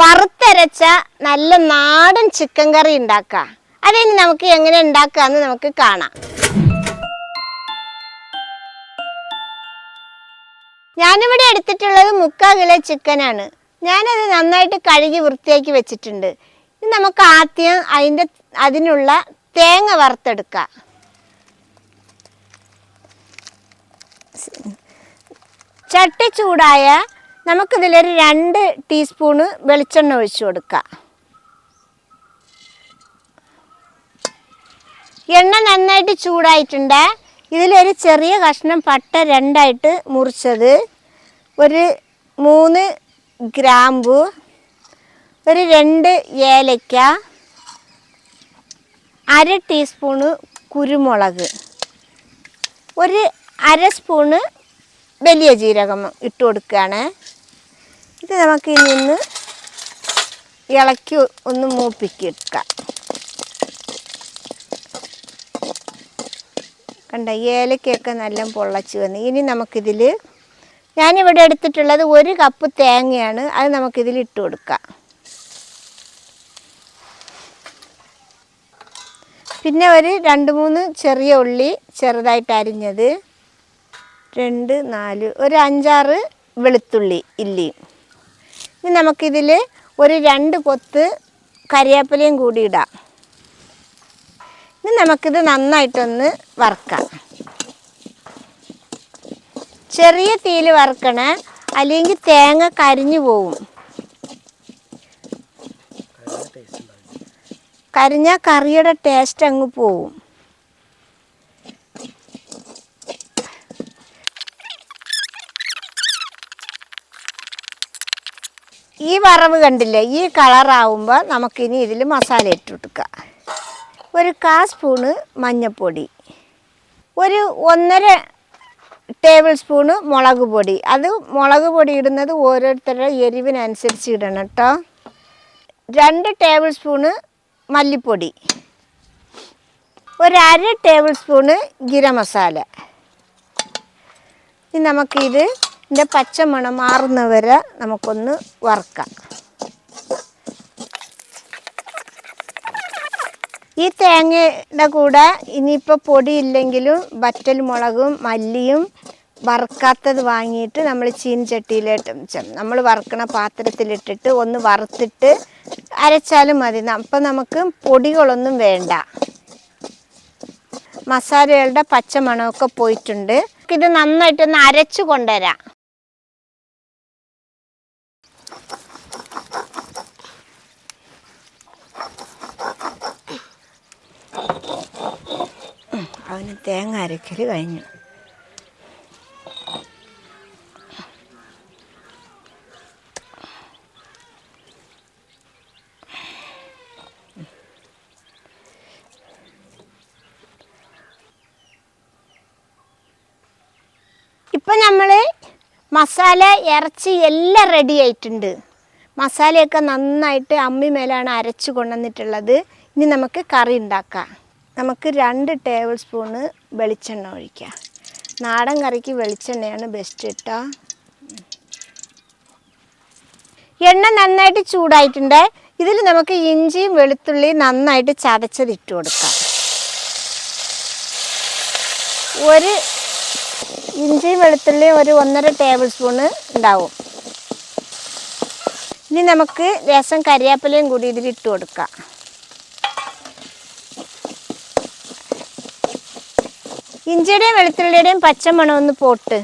വറുത്തരച്ച നല്ല നാടൻ ചിക്കൻ കറി ഉണ്ടാക്കാം. അതിന് നമുക്ക് എങ്ങനെ ഉണ്ടാക്കാമെന്ന് നമുക്ക് കാണാം. ഞാനിവിടെ എടുത്തിട്ടുള്ളത് 3/4 കിലോ ചിക്കനാണ്. ഞാനത് നന്നായിട്ട് കഴുകി വൃത്തിയാക്കി വെച്ചിട്ടുണ്ട്. ഇനി നമുക്ക് ആദ്യം അതിനുള്ള തേങ്ങ വറുത്തെടുക്കാം. ചട്ടി ചൂടായ നമുക്കിതിലൊരു 2 ടീസ്പൂണ് വെളിച്ചെണ്ണ ഒഴിച്ചു കൊടുക്കാം. എണ്ണ നന്നായിട്ട് ചൂടായിട്ടുണ്ട്. ഇതിലൊരു ചെറിയ കഷ്ണം പട്ട 2ആയിട്ട് മുറിച്ചത്, ഒരു 3 ഗ്രാമ്പു, ഒരു 2 ഏലക്ക, 1/2 ടീസ്പൂണ് കുരുമുളക്, ഒരു 1/2 സ്പൂണ് വലിയ ജീരകം ഇട്ട് കൊടുക്കുകയാണ്. ഇത് നമുക്ക് ഇനി ഒന്ന് ഇളക്കി ഒന്ന് മൂപ്പിക്കെടുക്കാം. കണ്ട ഏലക്കയൊക്കെ നല്ല പൊള്ളച്ച് വന്നു. ഇനി നമുക്കിതിൽ ഞാനിവിടെ എടുത്തിട്ടുള്ളത് 1 കപ്പ് തേങ്ങയാണ്. അത് നമുക്കിതിൽ ഇട്ട് കൊടുക്കാം. പിന്നെ ഒരു 2-3 ചെറിയ ഉള്ളി ചെറുതായിട്ട് അരിഞ്ഞത്, 2, 4, ഒരു 5-6 വെളുത്തുള്ളി ഇല്ലിയും. ഇനി നമുക്കിതിൽ ഒരു 2 കൊത്ത് കറിവേപ്പിലയും കൂടി ഇടാം. ഇനി നമുക്കിത് നന്നായിട്ടൊന്ന് വറുക്കാം. ചെറിയ തീയിൽ വറുക്കണേ, അല്ലെങ്കിൽ തേങ്ങ കരിഞ്ഞു പോവും. കരിഞ്ഞാൽ കറിയുടെ ടേസ്റ്റ് അങ്ങ് പോവും. ഈ വറവ് കണ്ടില്ലേ, ഈ കളറാവുമ്പോൾ നമുക്കിനി ഇതിൽ മസാല ഇട്ട് കൊടുക്കാം. ഒരു 1/4 സ്പൂണ് മഞ്ഞൾപ്പൊടി, ഒരു 1.5 ടേബിൾ സ്പൂണ് മുളക് പൊടി. അത് മുളക് പൊടി ഇടുന്നത് ഓരോരുത്തരുടെ എരിവിനനുസരിച്ച് ഇടണം കേട്ടോ. 2 ടേബിൾ സ്പൂണ് മല്ലിപ്പൊടി, ഒരു 1/2 ടേബിൾ സ്പൂണ് ഗരം മസാല. ഇനി നമുക്കിത് ഇതിൻ്റെ പച്ചമണം മാറുന്നവരെ നമുക്കൊന്ന് വറുക്കാം. ഈ തേങ്ങയുടെ കൂടെ ഇനിയിപ്പോൾ പൊടിയില്ലെങ്കിലും വറ്റൽ മുളകും മല്ലിയും വറുക്കാത്തത് വാങ്ങിയിട്ട് നമ്മൾ ചീനച്ചട്ടിയിലിട്ട് നമ്മൾ വറുക്കണ പാത്രത്തിലിട്ടിട്ട് ഒന്ന് വറുത്തിട്ട് അരച്ചാലും മതി. അപ്പം നമുക്ക് പൊടികളൊന്നും വേണ്ട. മസാലകളുടെ പച്ചമണമൊക്കെ പോയിട്ടുണ്ട്. ഇത് നന്നായിട്ടൊന്ന് അരച്ചു കൊണ്ടുവരാം. അവന് തേങ്ങ അരക്കൽ കഴിഞ്ഞു. ഇപ്പം നമ്മൾ മസാല ഇറച്ചി എല്ലാം റെഡി ആയിട്ടുണ്ട്. മസാലയൊക്കെ നന്നായിട്ട് അമ്മി മേലാണ് അരച്ച് കൊണ്ടുവന്നിട്ടുള്ളത്. ഇനി നമുക്ക് കറി ഉണ്ടാക്കാം. നമുക്ക് 2 ടേബിൾ സ്പൂണ് വെളിച്ചെണ്ണ ഒഴിക്കാം. നാടൻ കറിക്ക് വെളിച്ചെണ്ണയാണ് ബെസ്റ്റ് കേട്ടോ. എണ്ണ നന്നായിട്ട് ചൂടായിട്ടുണ്ട്. ഇതിൽ നമുക്ക് ഇഞ്ചിയും വെളുത്തുള്ളിയും നന്നായിട്ട് ചതച്ചതിട്ട് കൊടുക്കാം. ഒരു ഇഞ്ചിയും വെളുത്തുള്ളിയും ഒരു 1.5 ടേബിൾ സ്പൂണ് ഉണ്ടാവും. ഇനി നമുക്ക് രസം കറിവേപ്പിലയും കൂടി ഇതിലിട്ട് കൊടുക്കാം. ഇഞ്ചിയുടെയും വെളുത്തുള്ളിയുടെയും പച്ചമണം ഒന്ന് പോട്ട്.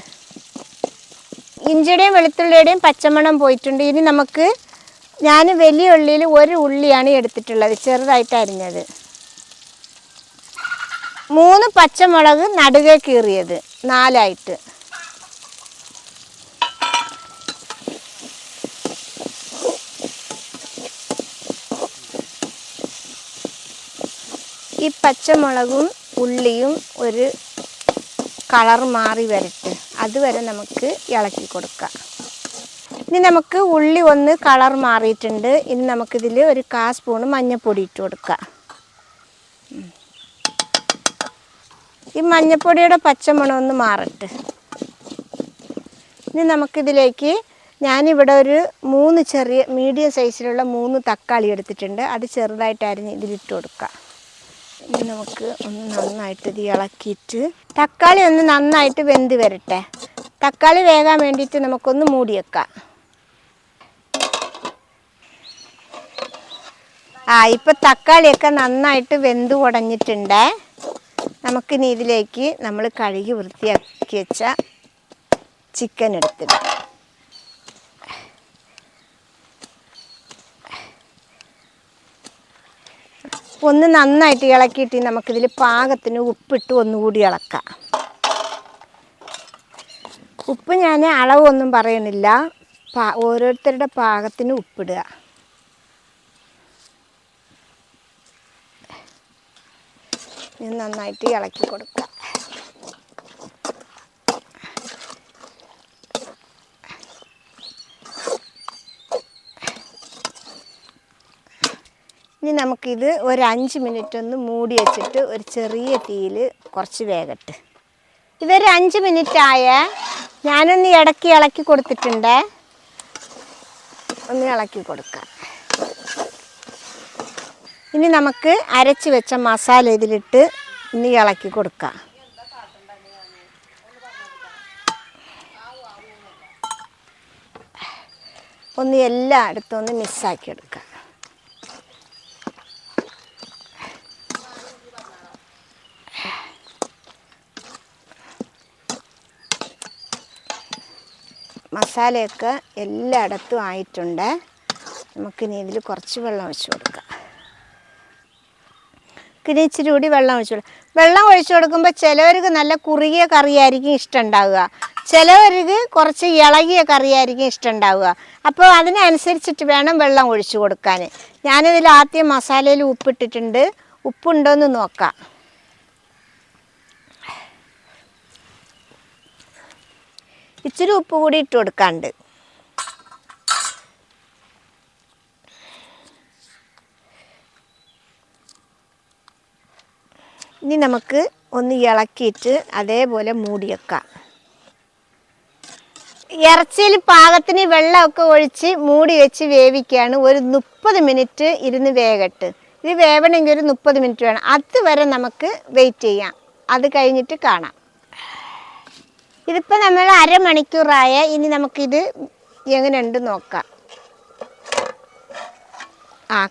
ഇഞ്ചിയുടെയും വെളുത്തുള്ളിയുടെയും പച്ചമണം പോയിട്ടുണ്ട്. ഇനി നമുക്ക്, ഞാൻ വലിയ ഉള്ളിയിൽ 1 ഉള്ളിയാണ് എടുത്തിട്ടുള്ളത്, ചെറുതായിട്ട് അരിഞ്ഞത്. 3 പച്ചമുളക് നടുകെ കീറിയത് 4ആയിട്ട്. ഈ പച്ചമുളകും ഉള്ളിയും ഒരു കളർ മാറി വരട്ടെ, അതുവരെ നമുക്ക് ഇളക്കി കൊടുക്കാം. ഇനി നമുക്ക് ഉള്ളി ഒന്ന് കളർ മാറിയിട്ടുണ്ട്. ഇനി നമുക്കിതിൽ ഒരു 1/4 സ്പൂണ് മഞ്ഞൾപ്പൊടി ഇട്ട് കൊടുക്കാം. ഈ മഞ്ഞൾപ്പൊടിയുടെ പച്ചമണം ഒന്ന് മാറട്ടെ. ഇനി നമുക്കിതിലേക്ക് ഞാനിവിടെ ഒരു 3 ചെറിയ മീഡിയം സൈസിലുള്ള 3 തക്കാളി എടുത്തിട്ടുണ്ട്. അത് ചെറുതായിട്ട് അരിഞ്ഞ് ഇതിലിട്ട് കൊടുക്കാം. ഇനി നമുക്ക് ഒന്ന് നന്നായിട്ട് ഇത് ഇളക്കിയിട്ട് തക്കാളി ഒന്ന് നന്നായിട്ട് വെന്ത് വരട്ടെ. തക്കാളി വേകാൻ വേണ്ടിയിട്ട് നമുക്കൊന്ന് മൂടി വെക്കാം. ഇപ്പം തക്കാളിയൊക്കെ നന്നായിട്ട് വെന്ത് ഉടഞ്ഞിട്ടുണ്ട്. നമുക്കിനി ഇതിലേക്ക് നമ്മൾ കഴുകി വൃത്തിയാക്കി വെച്ച ചിക്കൻ എടുത്തിടാം. ഒന്ന് നന്നായിട്ട് ഇളക്കിയിട്ട് നമുക്കിതിൽ പാകത്തിന് ഉപ്പിട്ട് ഒന്നുകൂടി ഇളക്കാം. ഉപ്പ് ഞാൻ അളവൊന്നും പറയണില്ല, ഓരോരുത്തരുടെ പാകത്തിന് ഉപ്പിടുക. ഇത് നന്നായിട്ട് ഇളക്കി കൊടുക്കുക. ഇനി നമുക്കിത് ഒരു 5 മിനിറ്റ് ഒന്ന് മൂടി വെച്ചിട്ട് ഒരു ചെറിയ തീയിൽ കുറച്ച് വേകട്ടെ. ഇതൊരു 5 മിനിറ്റായ ഞാനൊന്ന് ഇളക്കി കൊടുത്തിട്ടുണ്ട്. ഒന്ന് ഇളക്കി കൊടുക്കാം. ഇനി നമുക്ക് അരച്ച് വെച്ച മസാല ഇതിലിട്ട് ഇനി ഇളക്കി കൊടുക്കാം. ഒന്ന് എല്ലായിടത്തും ഒന്ന് മിക്സാക്കി എടുക്കാം. മസാലയൊക്കെ എല്ലായിടത്തും ആയിട്ടുണ്ട്. നമുക്കിനി ഇതിൽ കുറച്ച് വെള്ളം ഒഴിച്ച് കൊടുക്കാം. ഇനി ഇച്ചിരി കൂടി വെള്ളം ഒഴിച്ചു കൊടുക്കാം. വെള്ളം ഒഴിച്ചു കൊടുക്കുമ്പോൾ ചിലവർക്ക് നല്ല കുറുകിയ കറിയായിരിക്കും ഇഷ്ടമുണ്ടാവുക, ചിലവർക്ക് കുറച്ച് ഇളകിയ കറിയായിരിക്കും ഇഷ്ടമുണ്ടാവുക. അപ്പോൾ അതിനനുസരിച്ചിട്ട് വേണം വെള്ളം ഒഴിച്ചു കൊടുക്കാൻ. ഞാനിതിൽ ആദ്യം മസാലയിൽ ഉപ്പിട്ടിട്ടുണ്ട്. ഉപ്പുണ്ടോയെന്ന് നോക്കാം. ഇച്ചിരി ഉപ്പ് കൂടി ഇട്ട് കൊടുക്കാണ്ട്. ഇനി നമുക്ക് ഒന്ന് ഇളക്കിയിട്ട് അതേപോലെ മൂടി വെക്കാം. ഇറച്ചിയിൽ പാകത്തിന് വെള്ളമൊക്കെ ഒഴിച്ച് മൂടി വെച്ച് വേവിക്കുകയാണ്. ഒരു 30 മിനിറ്റ് ഇരുന്ന് വേകട്ട്. ഇത് വേവണമെങ്കിൽ ഒരു 30 മിനിറ്റ് വേണം. അതുവരെ നമുക്ക് വെയിറ്റ് ചെയ്യാം. അത് കഴിഞ്ഞിട്ട് കാണാം. ഇതിപ്പോൾ നമ്മൾ അരമണിക്കൂറായ. ഇനി നമുക്കിത് എങ്ങനെയുണ്ട് നോക്കാം.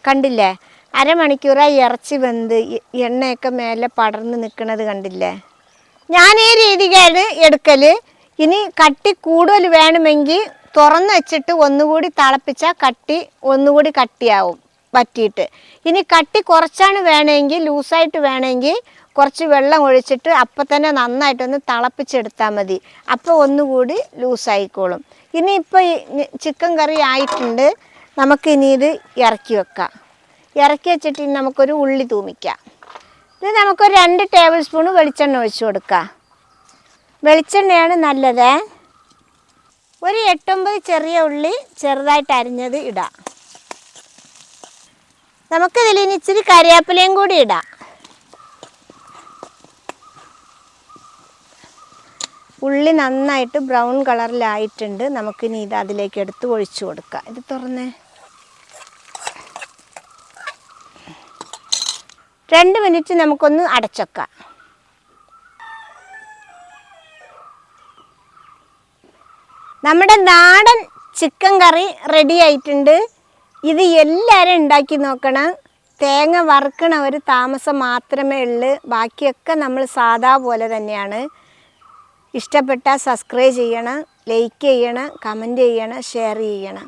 കണ്ടില്ലേ, അരമണിക്കൂറായി ഇറച്ചി വെന്ത് എണ്ണയൊക്കെ മേലെ പടർന്ന് നിൽക്കുന്നത് കണ്ടില്ലേ. ഞാൻ ഈ രീതിക്കാണ് എടുക്കൽ. ഇനി കട്ടി കൂടുതൽ വേണമെങ്കിൽ തുറന്ന് വെച്ചിട്ട് ഒന്നുകൂടി തിളപ്പിച്ചാൽ കട്ടി ഒന്നുകൂടി കട്ടിയാവും പറ്റിയിട്ട്. ഇനി കട്ടി കുറച്ചാണ് വേണമെങ്കിൽ, ലൂസായിട്ട് വേണമെങ്കിൽ കുറച്ച് വെള്ളം ഒഴിച്ചിട്ട് അപ്പം തന്നെ നന്നായിട്ടൊന്ന് തിളപ്പിച്ചെടുത്താൽ മതി. അപ്പോൾ ഒന്നുകൂടി ലൂസായിക്കോളും. ഇനിയിപ്പോൾ ചിക്കൻ കറി ആയിട്ടുണ്ട്. നമുക്കിനി ഇത് ഇറക്കി വെക്കാം. ഇറക്കി വെച്ചിട്ട് ഇനി നമുക്കൊരു ഉള്ളി തൂമിക്കാം. ഇത് നമുക്കൊരു 2 ടേബിൾ സ്പൂൺ വെളിച്ചെണ്ണ ഒഴിച്ച് കൊടുക്കാം. വെളിച്ചെണ്ണയാണ് നല്ലത്. ഒരു 8-9 ചെറിയ ഉള്ളി ചെറുതായിട്ട് അരിഞ്ഞത് ഇടാം. നമുക്കിതിൽ ഇനി ഇച്ചിരി കറിവേപ്പിലയും കൂടി ഇടാം. ഉള്ളി നന്നായിട്ട് ബ്രൗൺ കളറിലായിട്ടുണ്ട്. നമുക്കിനി ഇത് അതിലേക്ക് എടുത്ത് ഒഴിച്ചു കൊടുക്കാം. ഇത് തുറന്നേ. 2 മിനിറ്റ് നമുക്കൊന്ന് അടച്ചേക്കാം. നമ്മുടെ നാടൻ ചിക്കൻ കറി റെഡി ആയിട്ടുണ്ട്. ഇത് എല്ലാവരും ഉണ്ടാക്കി നോക്കണം. തേങ്ങ വറുക്കണ ഒരു താമസം മാത്രമേ ഉള്ളൂ. ബാക്കിയൊക്കെ നമ്മൾ സാധാ പോലെ തന്നെയാണ്. ഇഷ്ടപ്പെട്ടാൽ സബ്സ്ക്രൈബ് ചെയ്യണം, ലൈക്ക് ചെയ്യണം, കമൻറ്റ് ചെയ്യണം, ഷെയർ ചെയ്യണം.